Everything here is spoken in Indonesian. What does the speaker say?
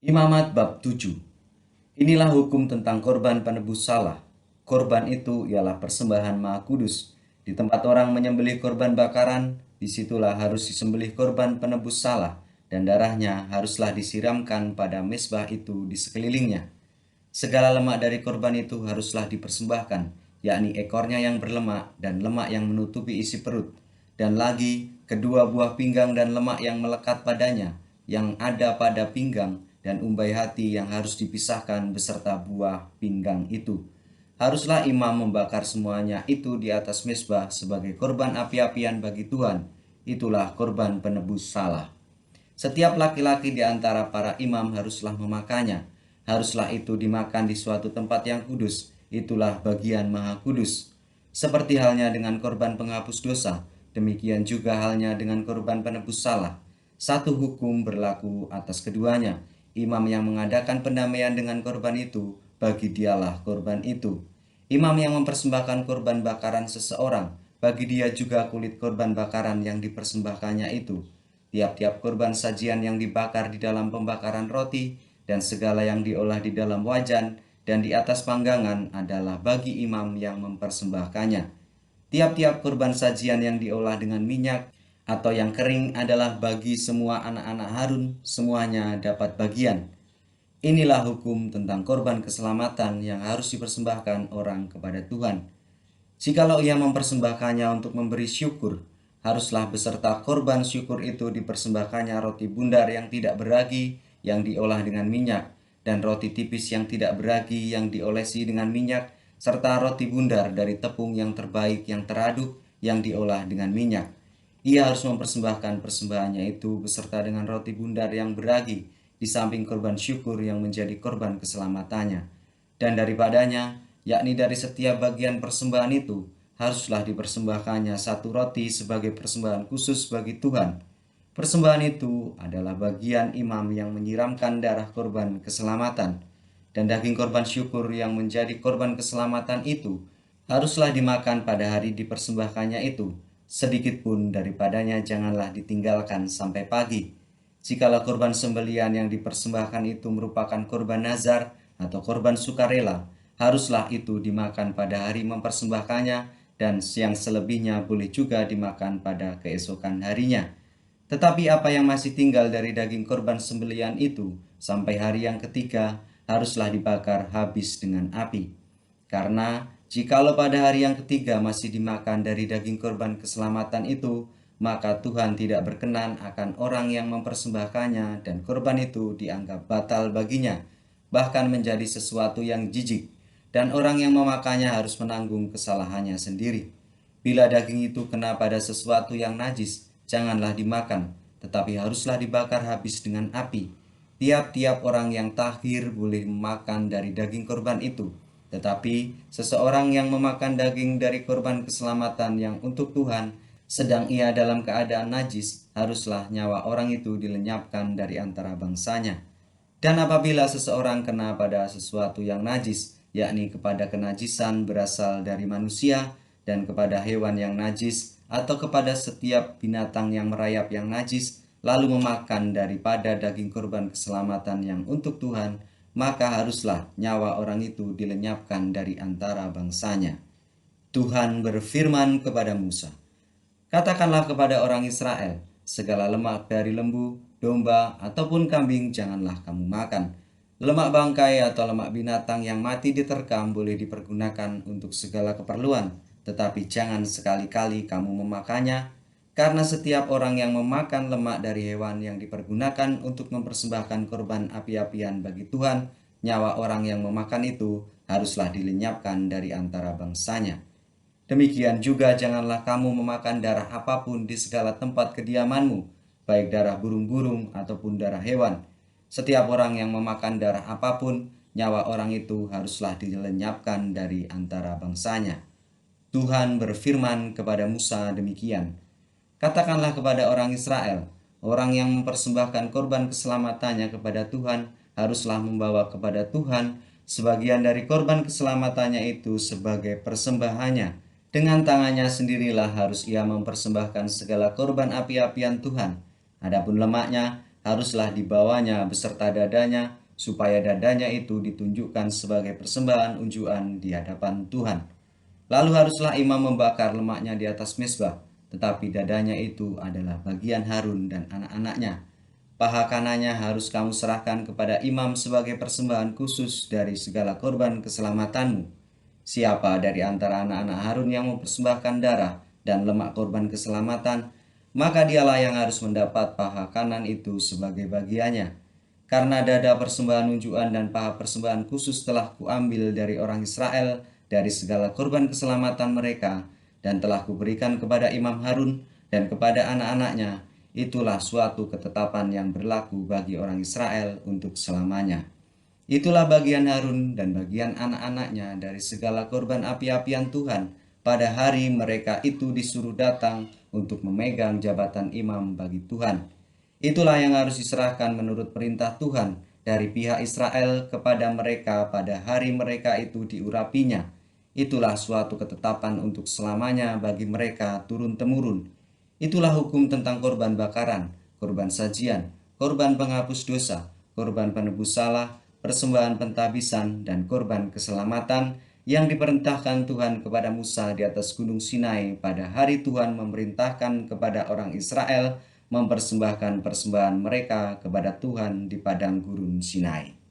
Imamat bab 7. Inilah hukum tentang korban penebus salah. Korban itu ialah persembahan maha kudus. Di tempat orang menyembelih korban bakaran, disitulah harus disembelih korban penebus salah, dan darahnya haruslah disiramkan pada mezbah itu di sekelilingnya. Segala lemak dari korban itu haruslah dipersembahkan, yakni ekornya yang berlemak dan lemak yang menutupi isi perut, dan lagi kedua buah pinggang dan lemak yang melekat padanya, yang ada pada pinggang dan umbai hati yang harus dipisahkan beserta buah pinggang itu. Haruslah imam membakar semuanya itu di atas mezbah sebagai korban api-apian bagi Tuhan. Itulah korban penebus salah. Setiap laki-laki di antara para imam haruslah memakannya. Haruslah itu dimakan di suatu tempat yang kudus. Itulah bagian maha kudus. Seperti halnya dengan korban penghapus dosa, demikian juga halnya dengan korban penebus salah. Satu hukum berlaku atas keduanya. Imam yang mengadakan pendamaian dengan korban itu, bagi dialah korban itu. Imam yang mempersembahkan korban bakaran seseorang, bagi dia juga kulit korban bakaran yang dipersembahkannya itu. Tiap-tiap korban sajian yang dibakar di dalam pembakaran roti dan segala yang diolah di dalam wajan dan di atas panggangan adalah bagi imam yang mempersembahkannya. Tiap-tiap korban sajian yang diolah dengan minyak atau yang kering adalah bagi semua anak-anak Harun, semuanya dapat bagian. Inilah hukum tentang korban keselamatan yang harus dipersembahkan orang kepada Tuhan. Jikalau ia mempersembahkannya untuk memberi syukur, haruslah beserta korban syukur itu dipersembahkannya roti bundar yang tidak beragi yang diolah dengan minyak, dan roti tipis yang tidak beragi yang diolesi dengan minyak, serta roti bundar dari tepung yang terbaik yang teraduk yang diolah dengan minyak. Ia harus mempersembahkan persembahannya itu beserta dengan roti bundar yang beragi di samping korban syukur yang menjadi korban keselamatannya. Dan daripadanya, yakni dari setiap bagian persembahan itu, haruslah dipersembahkannya satu roti sebagai persembahan khusus bagi Tuhan. Persembahan itu adalah bagian imam yang menyiramkan darah korban keselamatan, dan daging korban syukur yang menjadi korban keselamatan itu haruslah dimakan pada hari dipersembahkannya itu. Sedikit pun daripadanya janganlah ditinggalkan sampai pagi. Jikalau korban sembelian yang dipersembahkan itu merupakan korban nazar atau korban sukarela, haruslah itu dimakan pada hari mempersembahkannya, dan yang selebihnya boleh juga dimakan pada keesokan harinya. Tetapi apa yang masih tinggal dari daging korban sembelian itu sampai hari yang ketiga haruslah dibakar habis dengan api. Karena jikalau pada hari yang ketiga masih dimakan dari daging korban keselamatan itu, maka Tuhan tidak berkenan akan orang yang mempersembahkannya, dan korban itu dianggap batal baginya, bahkan menjadi sesuatu yang jijik, dan orang yang memakannya harus menanggung kesalahannya sendiri. Bila daging itu kena pada sesuatu yang najis, janganlah dimakan, tetapi haruslah dibakar habis dengan api. Tiap-tiap orang yang tahir boleh memakan dari daging korban itu, tetapi seseorang yang memakan daging dari korban keselamatan yang untuk Tuhan, sedang ia dalam keadaan najis, haruslah nyawa orang itu dilenyapkan dari antara bangsanya. Dan apabila seseorang kena pada sesuatu yang najis, yakni kepada kenajisan berasal dari manusia dan kepada hewan yang najis, atau kepada setiap binatang yang merayap yang najis, lalu memakan daripada daging korban keselamatan yang untuk Tuhan, maka haruslah nyawa orang itu dilenyapkan dari antara bangsanya. Tuhan berfirman kepada Musa, "Katakanlah kepada orang Israel, segala lemak dari lembu, domba, ataupun kambing janganlah kamu makan. Lemak bangkai atau lemak binatang yang mati diterkam boleh dipergunakan untuk segala keperluan, tetapi jangan sekali-kali kamu memakannya, karena setiap orang yang memakan lemak dari hewan yang dipergunakan untuk mempersembahkan korban api-apian bagi Tuhan, nyawa orang yang memakan itu haruslah dilenyapkan dari antara bangsanya. Demikian juga janganlah kamu memakan darah apapun di segala tempat kediamanmu, baik darah burung-burung ataupun darah hewan. Setiap orang yang memakan darah apapun, nyawa orang itu haruslah dilenyapkan dari antara bangsanya." Tuhan berfirman kepada Musa demikian, "Katakanlah kepada orang Israel, orang yang mempersembahkan korban keselamatannya kepada Tuhan haruslah membawa kepada Tuhan sebagian dari korban keselamatannya itu sebagai persembahannya. Dengan tangannya sendirilah harus ia mempersembahkan segala korban api-apian Tuhan. Adapun lemaknya haruslah dibawanya beserta dadanya, supaya dadanya itu ditunjukkan sebagai persembahan unjukan di hadapan Tuhan. Lalu haruslah imam membakar lemaknya di atas mezbah, tetapi dadanya itu adalah bagian Harun dan anak-anaknya. Paha kanannya harus kamu serahkan kepada imam sebagai persembahan khusus dari segala korban keselamatanmu. Siapa dari antara anak-anak Harun yang mempersembahkan darah dan lemak korban keselamatan, maka dialah yang harus mendapat paha kanan itu sebagai bagiannya. Karena dada persembahan unjukan dan paha persembahan khusus telah kuambil dari orang Israel dari segala korban keselamatan mereka, dan telah kuberikan kepada Imam Harun dan kepada anak-anaknya, itulah suatu ketetapan yang berlaku bagi orang Israel untuk selamanya. Itulah bagian Harun dan bagian anak-anaknya dari segala korban api-apian Tuhan pada hari mereka itu disuruh datang untuk memegang jabatan imam bagi Tuhan. Itulah yang harus diserahkan menurut perintah Tuhan dari pihak Israel kepada mereka pada hari mereka itu diurapinya. Itulah suatu ketetapan untuk selamanya bagi mereka turun-temurun. Itulah hukum tentang korban bakaran, korban sajian, korban penghapus dosa, korban penebus salah, persembahan pentabisan, dan korban keselamatan yang diperintahkan Tuhan kepada Musa di atas gunung Sinai pada hari Tuhan memerintahkan kepada orang Israel mempersembahkan persembahan mereka kepada Tuhan di padang gurun Sinai.